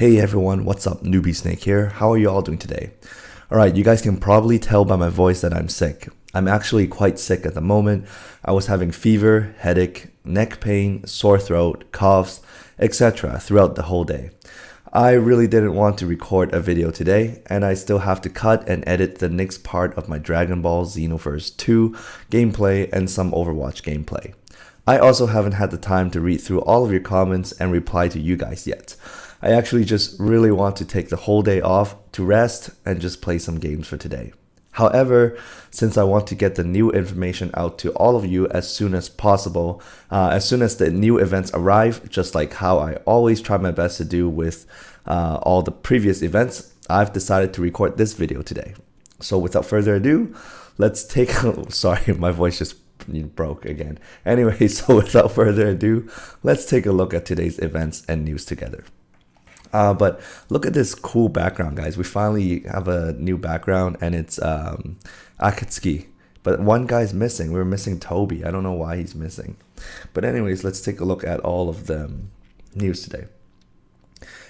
Hey everyone, what's up? Newbie Snake here. How are you all doing today? Alright, you guys can probably tell by my voice that I'm sick. I'm actually quite sick at the moment. I was having fever, headache, neck pain, sore throat, coughs, etc. throughout the whole day. I really didn't want to record a video today, and I still have to cut and edit the next part of my Dragon Ball Xenoverse 2 gameplay and some Overwatch gameplay. I also haven't had the time to read through all of your comments and reply to you guys yet. I actually just really want to take the whole day off to rest and just play some games for today. However, since I want to get the new information out to all of you as soon as possible, as soon as the new events arrive, just like how I always try my best to do with all the previous events, I've decided to record this video today. So without further ado, let's take sorry, my voice just broke again. Anyway, so without further ado, let's take a look at today's events and news together. But look at this cool background, guys. We finally have a new background, and it's Akatsuki. But one guy's missing. We're missing Toby. I don't know why he's missing. But anyways, let's take a look at all of the news today.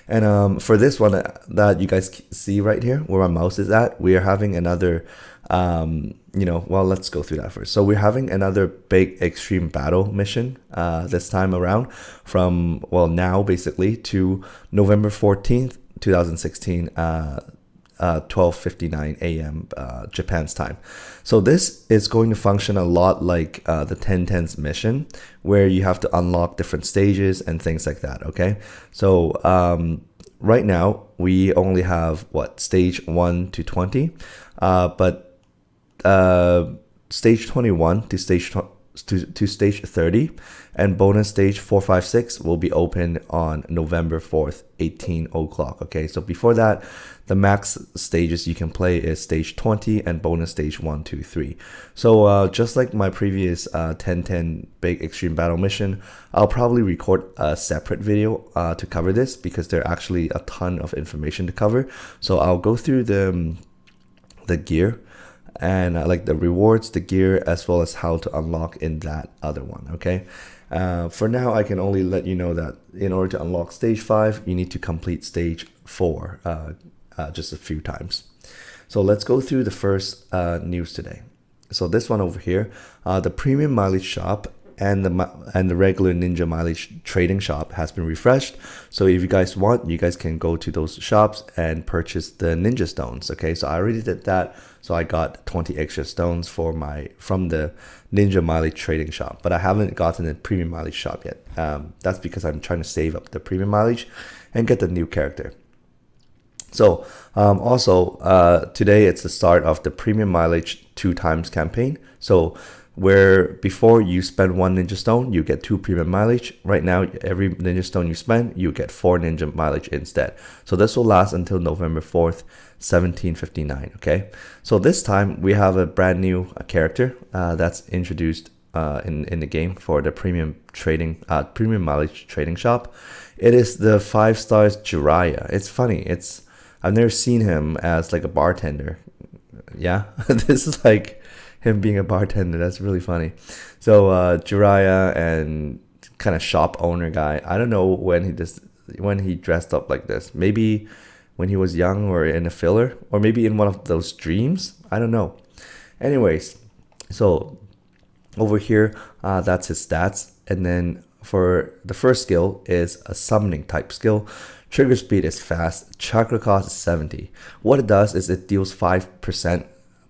And for this one that you guys see right here, where my mouse is at, we are having another, well, let's go through that first. So we're having another big extreme battle mission this time around from, now basically to November 14th, 2016, 12:59 a.m. Japan's time. So this is going to function a lot like the 1010's mission, where you have to unlock different stages and things like that, okay? So right now we only have stage 1 to 20, but stage 21 to stage 30 and bonus stage 456 will be open on November 4th, 18 o'clock. Okay, so before that, the max stages you can play is stage 20 and bonus stage 1, 2, 3. So just like my previous 1010 big extreme battle mission, I'll probably record a separate video to cover this, because there are actually a ton of information to cover. So I'll go through the gear and like the rewards, the gear, as well as how to unlock in that other one. Okay, for now I can only let you know that in order to unlock stage 5, you need to complete stage 4 just a few times. So let's go through the first news today. So this one over here, the premium mileage shop and the regular ninja mileage trading shop has been refreshed. So if you guys want, you guys can go to those shops and purchase the ninja stones. Okay, so I already did that. So I got 20 extra stones from the ninja mileage trading shop, but I haven't gotten the premium mileage shop yet. That's because I'm trying to save up the premium mileage and get the new character. So also today it's the start of the premium mileage 2 times campaign. So where before you spend 1 ninja stone, you get 2 premium mileage. Right now, every ninja stone you spend, you get 4 ninja mileage instead. So this will last until November 4th, 1759. Okay, so this time we have a brand new character that's introduced in the game for the premium mileage trading shop. It is the 5 stars Jiraiya. It's funny. I've never seen him as like a bartender. Yeah, this is like him being a bartender. That's really funny. So Jiraiya and kind of shop owner guy. I don't know when he dressed up like this. Maybe when he was young, or in a filler, or maybe in one of those dreams. I don't know. Anyways, so over here, that's his stats. And then for the first skill is a summoning type skill. Trigger speed is fast. Chakra cost is 70. What it does is it deals 5%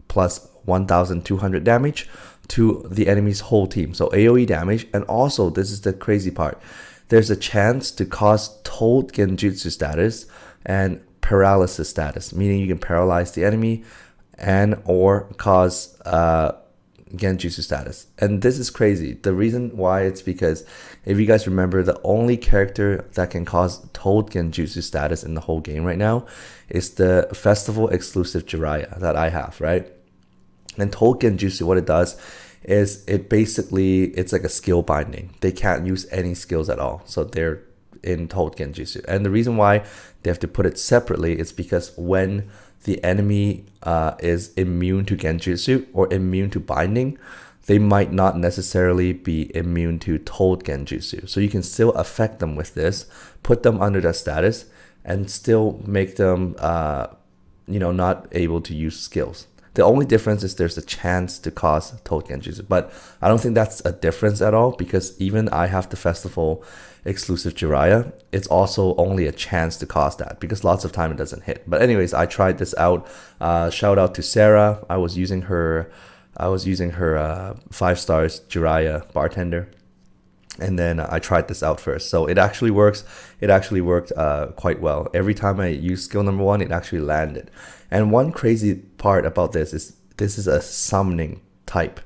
plus 1,200 damage to the enemy's whole team. So AoE damage, and also this is the crazy part, there's a chance to cause toad genjutsu status and paralysis status, meaning you can paralyze the enemy and or cause genjutsu status. And this is crazy. The reason why, it's because if you guys remember, the only character that can cause toad genjutsu status in the whole game right now is the festival exclusive Jiraiya that I have, right? And Toad Genjutsu, what it does is it's like a skill binding. They can't use any skills at all. So they're in Toad Genjutsu. And the reason why they have to put it separately is because when the enemy is immune to Genjutsu or immune to binding, they might not necessarily be immune to Toad Genjutsu. So you can still affect them with this, put them under that status, and still make them not able to use skills. The only difference is there's a chance to cause Toad Genjutsu, but I don't think that's a difference at all, because even I have the festival exclusive Jiraiya, it's also only a chance to cause that, because lots of time it doesn't hit. But anyways, I tried this out. Shout out to Sarah. I was using her 5 stars Jiraiya bartender. And then I tried this out first. So it actually works. It actually worked quite well. Every time I used skill number 1, it actually landed. And one crazy part about this is a summoning type.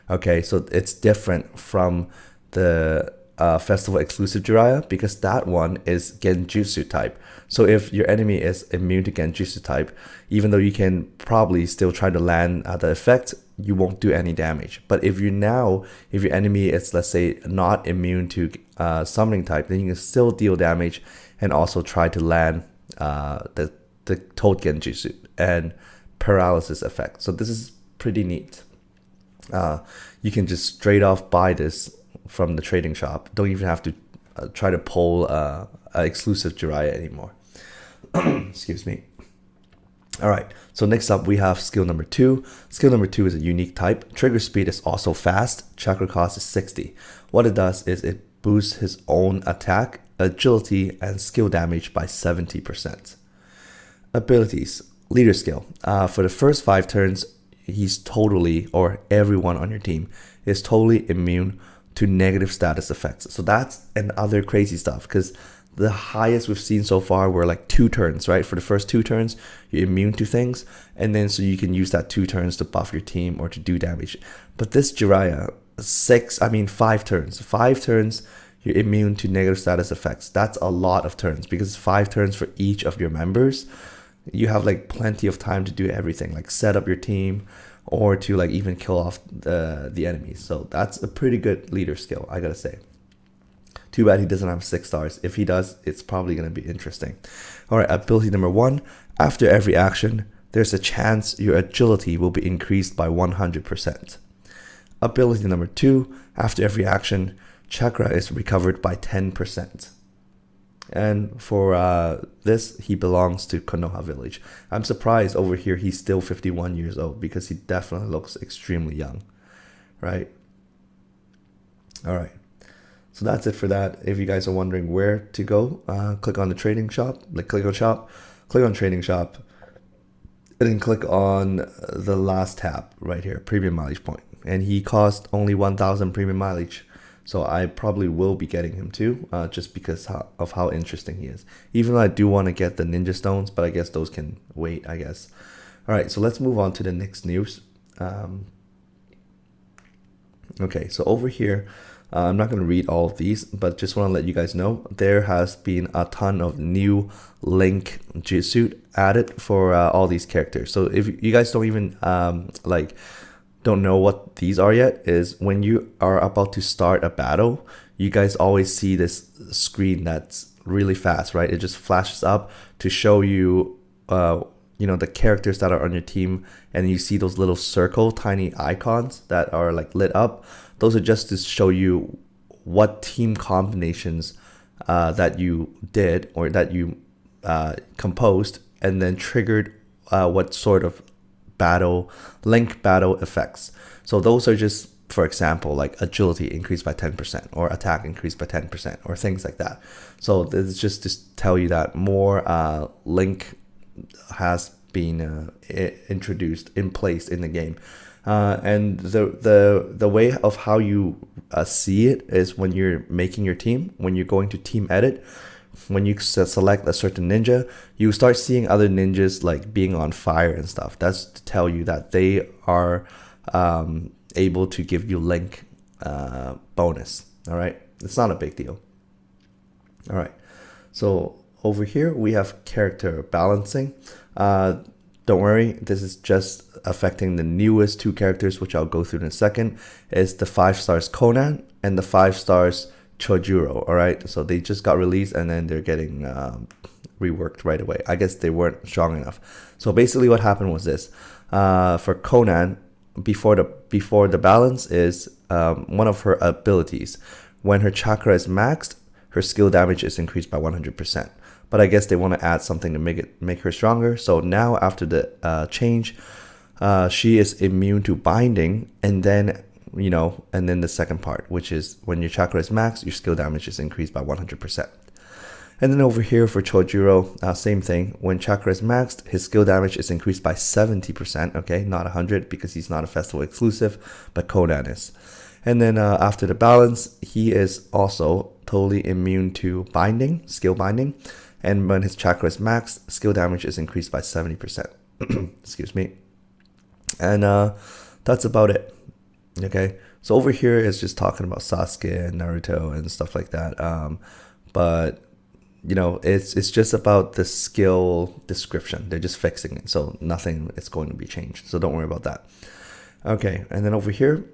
Okay, so it's different from the festival exclusive Jiraiya, because that one is Genjutsu type. So if your enemy is immune to Genjutsu type, even though you can probably still try to land the effect, you won't do any damage. But if your enemy is, let's say, not immune to summoning type, then you can still deal damage and also try to land the Toad Genjutsu and paralysis effect. So this is pretty neat. You can just straight off buy this from the trading shop. Don't even have to try to pull an exclusive Jiraiya anymore. Excuse me. All right, so next up we have skill number 2. Skill number 2 is a unique type. Trigger speed is also fast. Chakra cost is 60. What it does is it boosts his own attack, agility, and skill damage by 70%. Abilities. Leader skill. For the first 5 turns, he's totally, or everyone on your team, is totally immune to negative status effects. So that's another crazy stuff, because the highest we've seen so far were like 2 turns, right? For the first 2 turns, you're immune to things, and then so you can use that 2 turns to buff your team or to do damage. But this Jiraiya, 5 turns. 5 turns, you're immune to negative status effects. That's a lot of turns, because 5 turns for each of your members. You have like plenty of time to do everything, like set up your team or to like even kill off the enemies. So that's a pretty good leader skill, I gotta say. Too bad he doesn't have 6 stars. If he does, it's probably going to be interesting. All right, ability number 1. After every action, there's a chance your agility will be increased by 100%. Ability number 2. After every action, chakra is recovered by 10%. And for this, he belongs to Konoha village. I'm surprised over here he's still 51 years old, because he definitely looks extremely young, right? All right. So that's it for that. If you guys are wondering where to go, click on the trading shop, click on trading shop, and then click on the last tab right here, premium mileage point. And he cost only 1,000 premium mileage. So I probably will be getting him too, just because of how interesting he is. Even though I do want to get the ninja stones, but I guess those can wait, I guess. All right, so let's move on to the next news. Okay, so over here, I'm not going to read all of these, but just want to let you guys know there has been a ton of new Link jutsu added for all these characters. So if you guys don't even don't know what these are yet, is when you are about to start a battle, you guys always see this screen that's really fast, right? It just flashes up to show you the characters that are on your team, and you see those little circle tiny icons that are like lit up. Those are just to show you what team combinations that you did or that you composed, and then triggered what sort of link battle effects. So those are just, for example, like agility increased by 10% or attack increased by 10% or things like that. So this is just to tell you that more link has been introduced in place in the game. And the way of how you see it is when you're making your team, when you're going to team edit, when you select a certain ninja, you start seeing other ninjas like being on fire and stuff. That's to tell you that they are able to give you link bonus. All right, it's not a big deal. All right, so over here we have character balancing. Don't worry, this is just affecting the newest 2 characters, which I'll go through in a second. Is the 5 stars Conan and the 5 stars Chojuro. All right, so they just got released and then they're getting reworked right away. I guess they weren't strong enough. So basically what happened was this. For Conan, before the balance is one of her abilities. When her chakra is maxed, her skill damage is increased by 100%. but I guess they want to add something to make her stronger. So now after the change, she is immune to binding, and then the second part, which is when your chakra is maxed, your skill damage is increased by 100%. And then over here for Chojuro, same thing. When chakra is maxed, his skill damage is increased by 70%, okay? Not 100 because he's not a festival exclusive, but Conan is. And then after the balance, he is also totally immune to binding, skill binding. And when his chakra is maxed, skill damage is increased by 70%. Excuse me. And that's about it, okay? So over here is just talking about Sasuke and Naruto and stuff like that. But it's just about the skill description. They're just fixing it, so nothing is going to be changed. So don't worry about that. Okay, and then over here,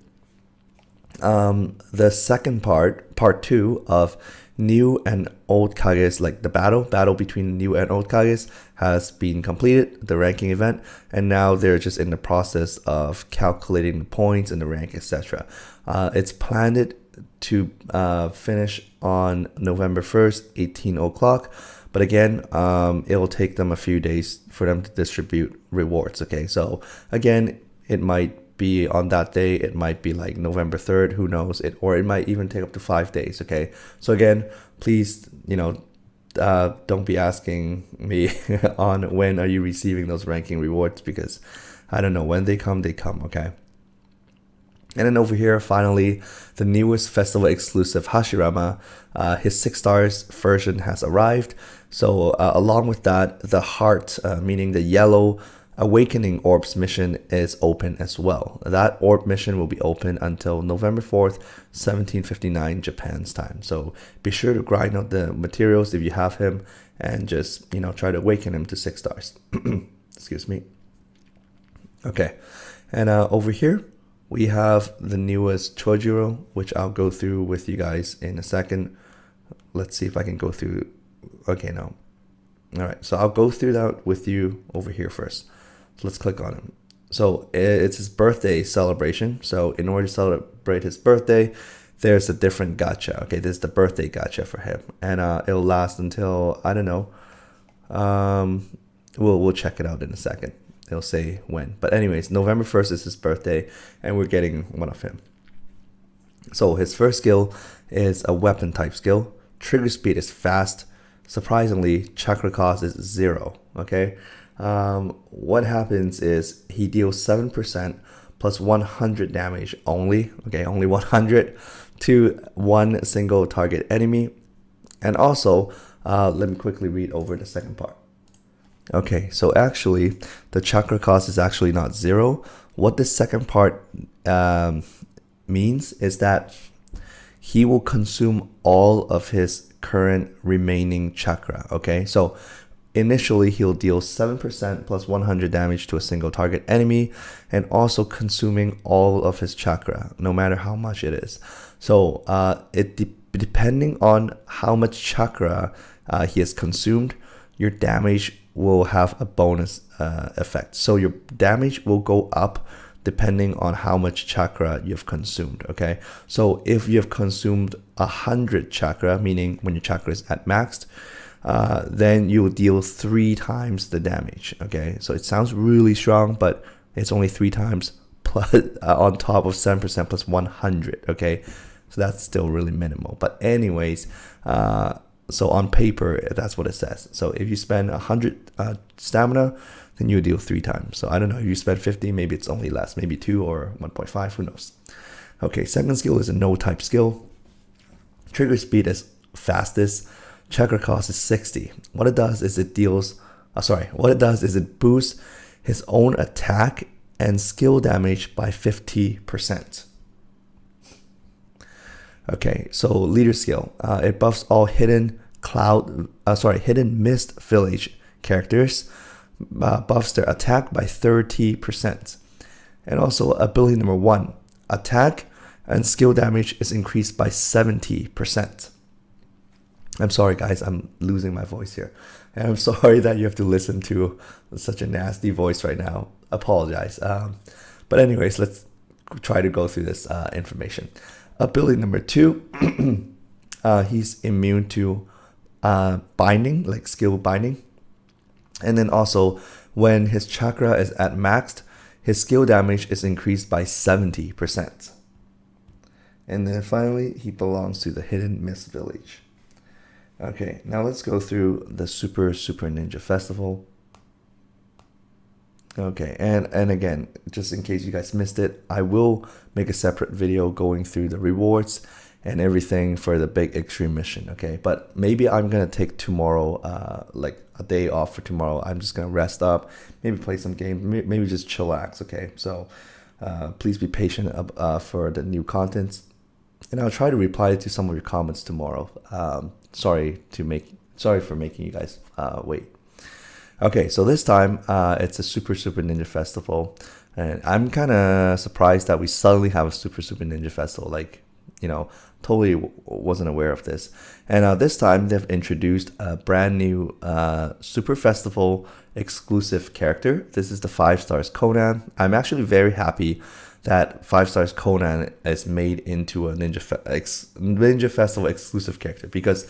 the second part 2 of new and old Kages, like the battle between new and old Kages, has been completed, the ranking event, and now they're just in the process of calculating the points and the rank, etc. It's planned to finish on November 1st, 18 o'clock. But again, it will take them a few days for them to distribute rewards. Okay, so again, it might be on that day. It might be like November 3rd, who knows it, or it might even take up to 5 days. Okay, so again, please, don't be asking me on when are you receiving those ranking rewards, because I don't know. When they come, okay. And then over here, finally, the newest festival exclusive Hashirama, his 6 stars version has arrived. So along with that, the heart, meaning the yellow awakening orbs mission, is open as well. That orb mission will be open until November 4th, 1759 Japan's time. So be sure to grind out the materials if you have him, and just try to awaken him to 6 stars. Excuse me. Okay, and over here we have the newest Chojuro, which I'll go through with you guys in a second. Let's see if I can go through. Okay, no. All right, so I'll go through that with you over here first. So let's click on him. So it's his birthday celebration. So in order to celebrate his birthday, there's a different gacha. Okay, this is the birthday gacha for him, and it'll last until, I don't know. We'll check it out in a second. It'll say when. But anyways, November 1st is his birthday, and we're getting one of him. So his first skill is a weapon type skill. Trigger speed is fast. Surprisingly, chakra cost is 0. Okay. What happens is he deals 7% plus 100 damage only. Okay, only 100 to one single target enemy. And also, let me quickly read over the second part. Okay, so actually, the chakra cost is actually not 0. What this second part means is that he will consume all of his current remaining chakra. Okay, so initially he'll deal 7% plus 100 damage to a single target enemy, and also consuming all of his chakra, no matter how much it is. So depending on how much chakra he has consumed, your damage will have a bonus effect. So your damage will go up depending on how much chakra you've consumed. Okay, so if you've consumed 100 chakra, meaning when your chakra is at maxed, then you will deal 3 times the damage. Okay, so it sounds really strong, but it's only 3 times plus on top of 7% plus 100. Okay, so that's still really minimal. But anyways, so on paper, that's what it says. So if you spend 100 stamina, then you deal 3 times. So I don't know, if you spend 50, maybe it's only less, maybe 2 or 1.5, who knows. Okay, second skill is a no type skill. Trigger speed is fastest. Chakra cost is 60. What it does is it boosts his own attack and skill damage by 50%. Okay, so leader skill. It buffs all hidden mist village characters, buffs their attack by 30%. And also ability number 1, attack and skill damage is increased by 70%. I'm sorry guys, I'm losing my voice here. And I'm sorry that you have to listen to such a nasty voice right now. Apologize. But anyways, let's try to go through this information. Ability number 2, he's immune to binding, like skill binding. And then also when his chakra is at maxed, his skill damage is increased by 70%. And then finally, he belongs to the Hidden Mist Village. Okay, now let's go through the Super Ninja Festival. Okay, and again, just in case you guys missed it, I will make a separate video going through the rewards and everything for the big extreme mission, okay? But maybe I'm gonna take tomorrow, like a day off for tomorrow. I'm just gonna rest up, maybe play some games, maybe just chillax, okay? So please be patient for the new contents, and I'll try to reply to some of your comments tomorrow. Sorry for making you guys wait. Okay, so this time it's a Super Ninja Festival, and I'm kind of surprised that we suddenly have a Super Ninja Festival. Like, you know, totally wasn't aware of this. And this time they've introduced a brand new Super Festival exclusive character. This is the 5 stars Conan. I'm actually very happy that 5 stars Conan is made into a Ninja Festival exclusive character, because,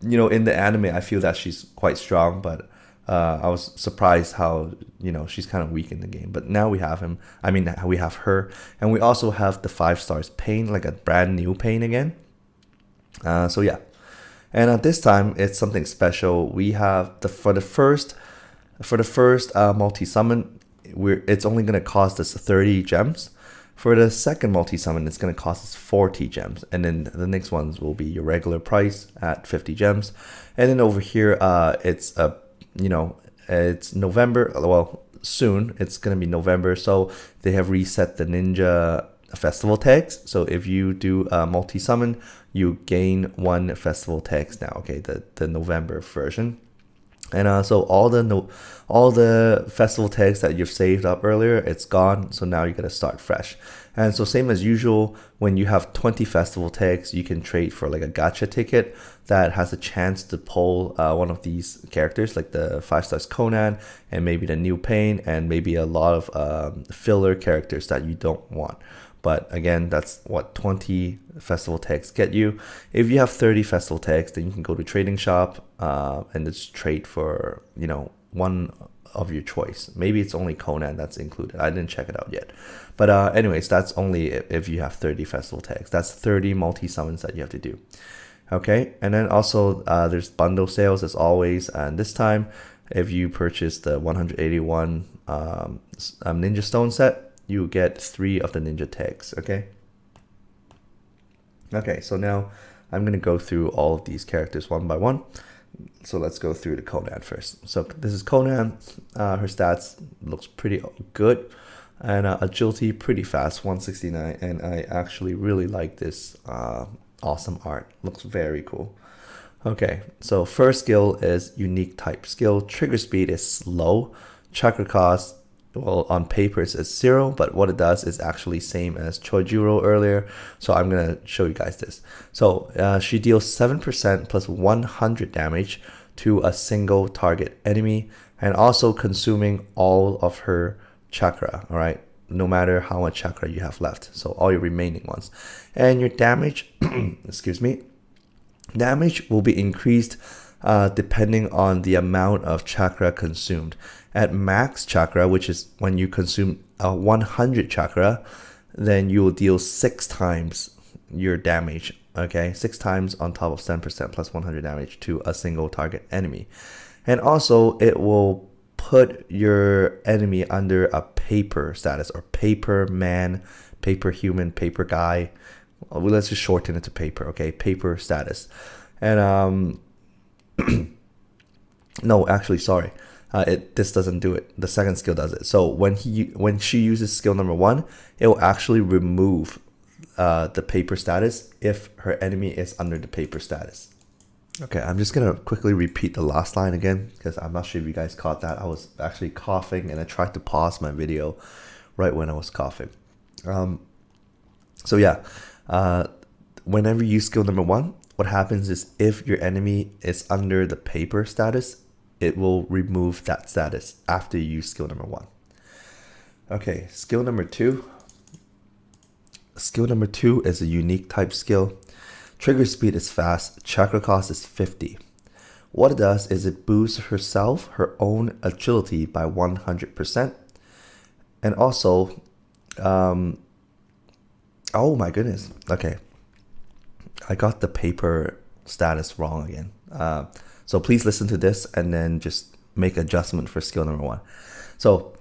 you know, in the anime I feel that she's quite strong, but I was surprised how, you know, she's kind of weak in the game. But now we have him. I mean, we have her, and we also have the 5 stars Pain, like a brand new Pain again. So yeah, and this time it's something special. We have for the first multi summon, it's only gonna cost us 30 gems. For the second multi summon, it's gonna cost us 40 gems, and then the next ones will be your regular price at 50 gems. And then over here, it's a it's November. Well, soon it's gonna be November, so they have reset the ninja festival tags. So if you do a multi summon, you gain 1 festival tags now. Okay, the November version. And so all the festival tags that you've saved up earlier, it's gone. So now you gotta start fresh. And so same as usual, when you have 20 festival tags, you can trade for like a gacha ticket that has a chance to pull one of these characters, like the 5 stars Conan, and maybe the new Pain, and maybe a lot of filler characters that you don't want. But again, that's what 20 festival tags get you. If you have 30 festival tags, then you can go to trading shop and just trade for, you know, one of your choice. Maybe it's only Conan that's included. I didn't check it out yet. But anyways, that's only if you have 30 festival tags. That's 30 multi-summons that you have to do. Okay, and then also there's bundle sales as always. And this time, if you purchase the 181 Ninja Stone set, you get 3 of the ninja tags. Okay, so now I'm going to go through all of these characters one by one. So let's go through the Conan first. So this is Conan. Her stats looks pretty good, and agility pretty fast, 169. And I actually really like this awesome art. Looks very cool. Okay, so first skill is unique type skill. Trigger speed is slow. Chakra cost, well, on paper it's 0, but what it does is actually same as Chojuro earlier. So I'm gonna show you guys this. So she deals 7% plus 100 damage to a single target enemy, and also consuming all of her chakra. All right, no matter how much chakra you have left, so all your remaining ones. And your damage, excuse me, damage will be increased depending on the amount of chakra consumed. At max chakra, which is when you consume 100 chakra, then you will deal 6 times your damage. Okay, 6 times on top of 10% plus 100 damage to a single target enemy. And also it will put your enemy under a paper status, or paper man, paper human, paper guy. Well, let's just shorten it to paper. Okay, paper status. And no, actually, sorry. This doesn't do it. The second skill does it. So when she uses skill number 1, it will actually remove the paper status if her enemy is under the paper status. Okay, I'm just gonna quickly repeat the last line again, because I'm not sure if you guys caught that. I was actually coughing, and I tried to pause my video right when I was coughing. So yeah, whenever you use skill number 1, what happens is if your enemy is under the paper status, it will remove that status after you use skill number 1. Okay, skill number 2. Skill number 2 is a unique type skill. Trigger speed is fast. Chakra cost is 50. What it does is it boosts her own agility by 100%. And also, oh my goodness. Okay. I got the paper status wrong again. So please listen to this and then just make adjustment for skill number 1. So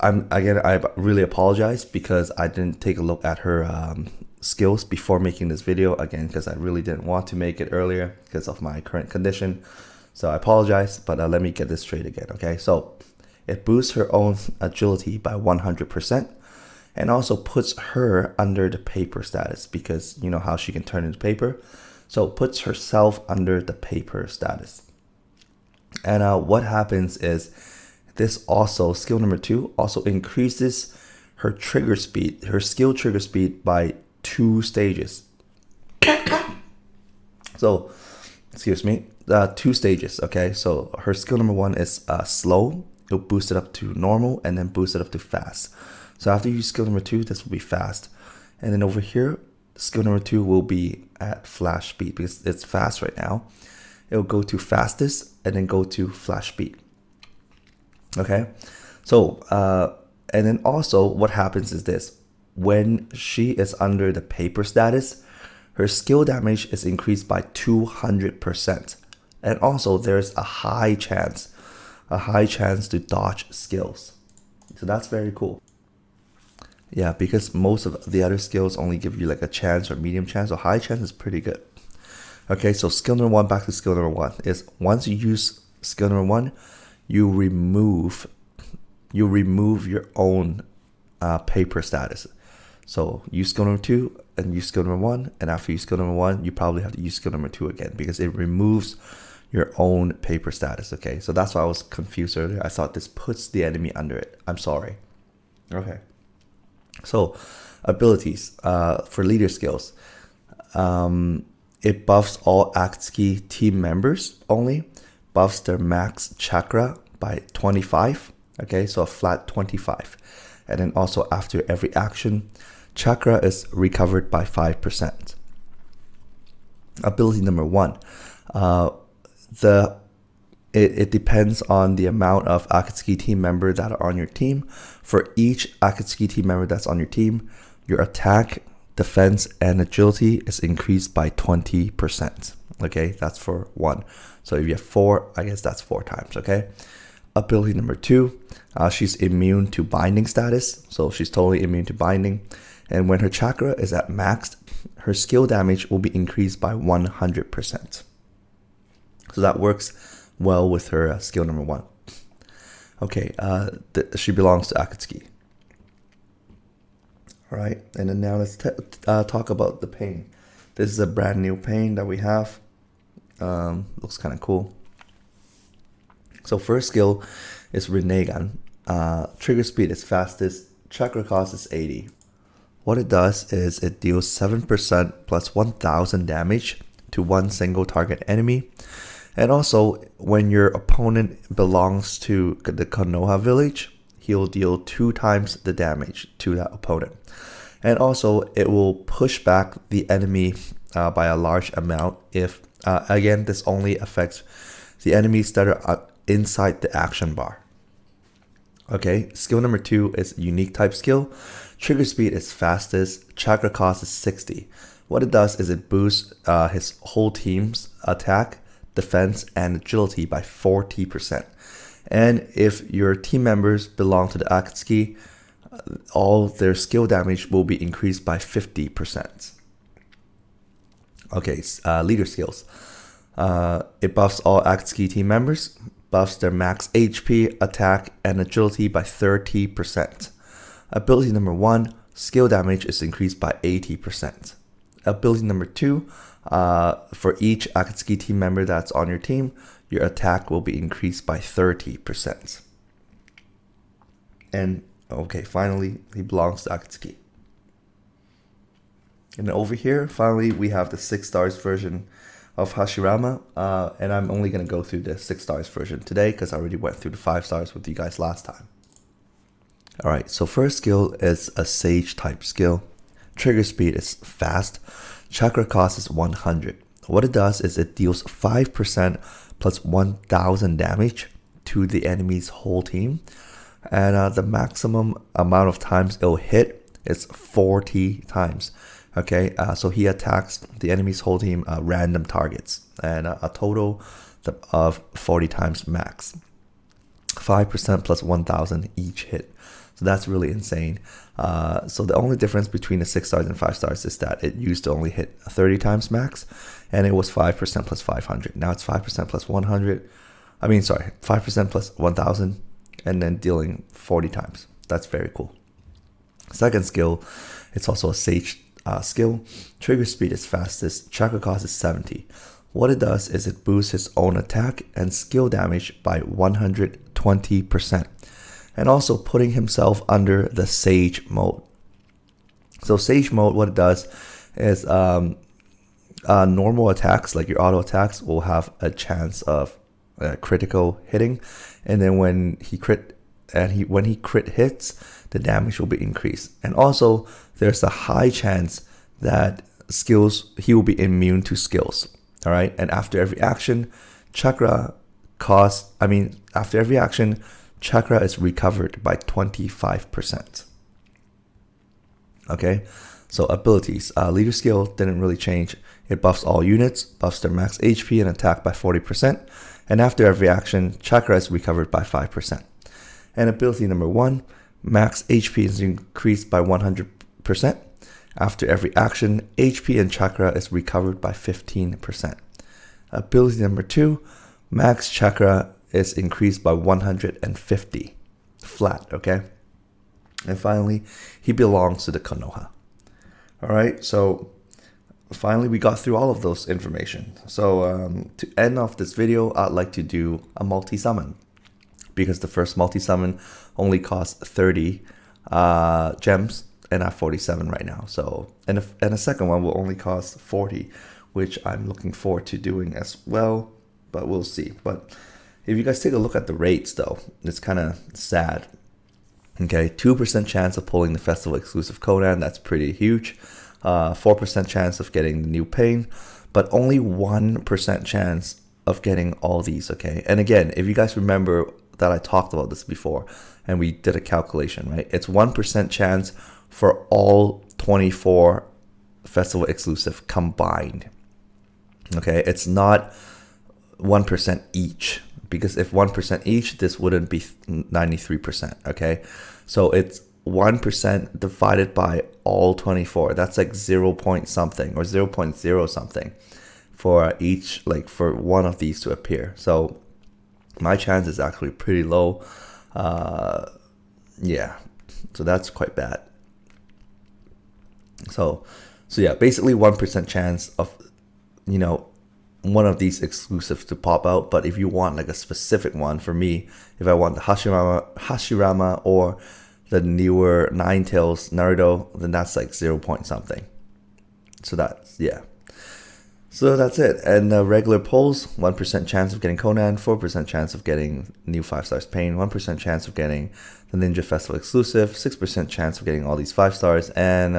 I really apologize because I didn't take a look at her skills before making this video, again, because I really didn't want to make it earlier because of my current condition. So I apologize, but let me get this straight again. Okay, so it boosts her own agility by 100% and also puts her under the paper status, because you know how she can turn into paper. So puts herself under the paper status. And what happens is this also, skill number 2, also increases her trigger speed, her skill trigger speed by 2 stages. So, excuse me, 2 stages, okay? So her skill number 1 is slow. It'll boost it up to normal and then boost it up to fast. So after you use skill number 2, this will be fast. And then over here, skill number 2 will be at flash speed because it's fast right now. It'll go to fastest and then go to flash speed. Okay, so and then also what happens is this: when she is under the paper status, her skill damage is increased by 200%, and also there's a high chance to dodge skills. So that's very cool. Yeah, because most of the other skills only give you like a chance or medium chance, so high chance is pretty good. Okay, so skill number 1, back to skill number 1, is once you use skill number 1, you remove your own paper status. So use skill number 2 and use skill number 1, and after you use skill number 1, you probably have to use skill number 2 again because it removes your own paper status. Okay, so that's why I was confused earlier. I thought this puts the enemy under it. I'm sorry. Okay, so abilities for leader skills. It buffs all Akatsuki team members only. Buffs their max chakra by 25. Okay, so a flat 25. And then also after every action, chakra is recovered by 5%. Ability number 1. It depends on the amount of Akatsuki team member that are on your team. For each Akatsuki team member that's on your team, your attack, defense, and agility is increased by 20%. Okay, that's for 1. So if you have 4, I guess that's 4 times. Okay. Ability number 2, she's immune to binding status. So she's totally immune to binding. And when her chakra is at maxed, her skill damage will be increased by 100%. So that works well with her skill number 1. Okay, she belongs to Akatsuki. All right, and then now let's talk about the pain. This is a brand new pain that we have. Looks kind of cool. So first skill is Rinnegan. Trigger speed is fastest. Chakra cost is 80. What it does is it deals 7% plus 1000 damage to one single target enemy. And also, when your opponent belongs to the Konoha village, he'll deal 2 times the damage to that opponent. And also, it will push back the enemy by a large amount if, again, this only affects the enemies that are inside the action bar. Okay, skill number 2 is unique type skill. Trigger speed is fastest. Chakra cost is 60. What it does is it boosts his whole team's attack, defense, and agility by 40%. And if your team members belong to the Akatsuki, all their skill damage will be increased by 50%. Okay, leader skills. It buffs all Akatsuki team members, buffs their max HP, attack, and agility by 30%. Ability number 1, skill damage is increased by 80%. Ability number 2, for each Akatsuki team member that's on your team, your attack will be increased by 30%. And okay, finally, he belongs to Akatsuki. And over here, finally, we have the 6 stars version of Hashirama. And I'm only going to go through the 6 stars version today because I already went through the 5 stars with you guys last time. Alright, so first skill is a Sage type skill. Trigger speed is fast. Chakra cost is 100. What it does is it deals 5% plus 1000 damage to the enemy's whole team. And the maximum amount of times it'll hit is 40 times. Okay, so he attacks the enemy's whole team random targets, and a total of 40 times max. 5% plus 1000 each hit. So that's really insane. So the only difference between the 6 stars and 5 stars is that it used to only hit 30 times max, and it was 5% plus 500. Now it's 5% plus 100. 5% plus 1000, and then dealing 40 times. That's very cool. Second skill, it's also a Sage skill. Trigger speed is fastest. Chakra cost is 70. What it does is it boosts his own attack and skill damage by 120%. And also putting himself under the Sage mode. So Sage mode, what it does is normal attacks, like your auto attacks, will have a chance of critical hitting, and then when he crit hits, the damage will be increased. And also there's a high chance that he will be immune to skills. All right, and after every action, chakra is recovered by 25%. Okay, so abilities. Leader skill didn't really change. It buffs all units, buffs their max HP and attack by 40%. And after every action, chakra is recovered by 5%. And ability number 1, max HP is increased by 100%. After every action, HP and chakra is recovered by 15%. Ability number 2, max chakra is increased by 150 flat, okay? And finally, he belongs to the Konoha. All right, so finally we got through all of those information. So to end off this video, I'd like to do a multi-summon, because the first multi-summon only costs 30 gems, and I have 47 right now. So and the second one will only cost 40, which I'm looking forward to doing as well, but we'll see. But if you guys take a look at the rates though, it's kind of sad. Okay, 2% chance of pulling the festival exclusive Conan, that's pretty huge. 4% chance of getting the new pain, but only 1% chance of getting all these, okay? And again, if you guys remember that I talked about this before, and we did a calculation, right? It's 1% chance for all 24 festival exclusive combined. Okay, it's not 1% each, because if 1% each, this wouldn't be 93%. Okay, so it's 1% divided by all 24. That's like 0 point something or 0.0 something for each, like for one of these to appear. So my chance is actually pretty low. Yeah, so that's quite bad. So yeah, basically 1% chance of, one of these exclusives to pop out. But if you want like a specific one, for me, if I want the Hashirama or the newer Nine Tails Naruto, then that's like 0 point something. So that's it. And the regular pulls, 1% chance of getting Conan, 4% chance of getting new 5 stars Pain, 1% chance of getting the Ninja Festival exclusive, 6% chance of getting all these 5 stars, and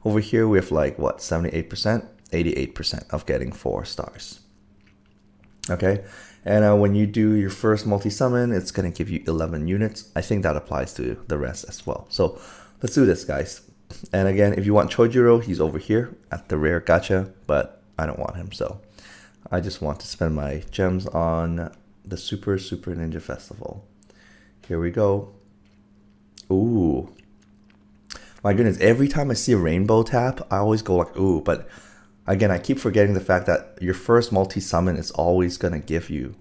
over here we have like 78%, 88% of getting 4 stars. Okay, and when you do your first multi-summon, it's going to give you 11 units. I think that applies to the rest as well. So let's do this, guys. And again, if you want Chojiro, he's over here at the rare gacha, but I don't want him, so I just want to spend my gems on the Super Ninja Festival. Here we go. Ooh. My goodness, every time I see a rainbow tap, I always go like, ooh, but again, I keep forgetting the fact that your first multi-summon is always going to give you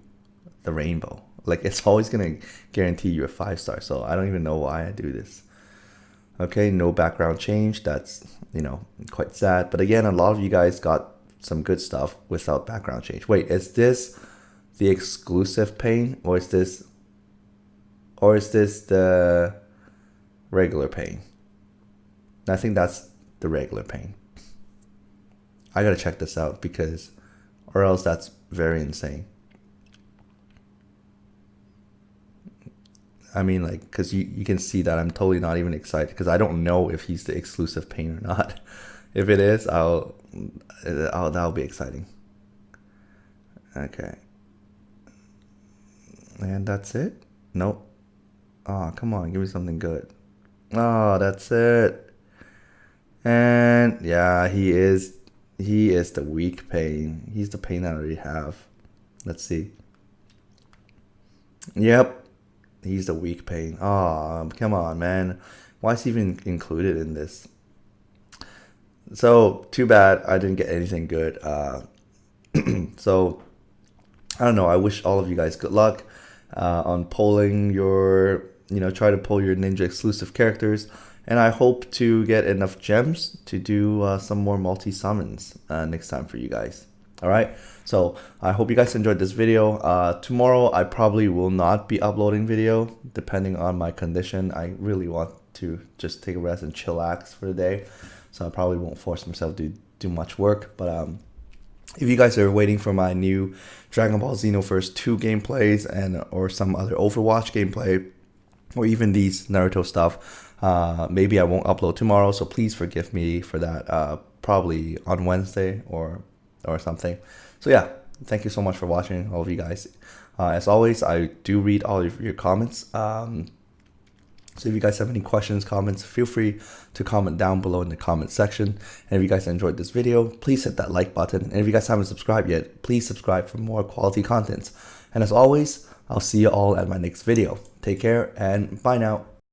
the rainbow. Like, it's always going to guarantee you a 5 star, so I don't even know why I do this. Okay, no background change. That's, quite sad. But again, a lot of you guys got some good stuff without background change. Wait, is this the exclusive Pain, or is this the regular Pain? I think that's the regular Pain. I gotta check this out, or else that's very insane. I mean, like, because you can see that I'm totally not even excited, because I don't know if he's the exclusive Pain or not. If it is, that'll be exciting. Okay. And that's it. Nope. Oh, come on, give me something good. Oh, that's it. And yeah, he is the weak pain. He's the pain that I already have. Let's see. Yep, he's the weak pain. Oh, come on, man. Why is he even included in this? So too bad I didn't get anything good. So I don't know. I wish all of you guys good luck on polling your, try to pull your ninja exclusive characters. And I hope to get enough gems to do some more multi summons next time for you guys. All right. So I hope you guys enjoyed this video. Tomorrow I probably will not be uploading video depending on my condition. I really want to just take a rest and chillax for the day. So I probably won't force myself to do much work. But if you guys are waiting for my new Dragon Ball Xenoverse 2 gameplays or some other Overwatch gameplay, or even these Naruto stuff, maybe I won't upload tomorrow, so please forgive me for that. Probably on Wednesday or something. So yeah, thank you so much for watching, all of you guys. As always, I do read all of your comments. So if you guys have any questions, comments, feel free to comment down below in the comment section. And if you guys enjoyed this video, please hit that like button. And if you guys haven't subscribed yet, please subscribe for more quality content. And as always, I'll see you all at my next video. Take care and bye now.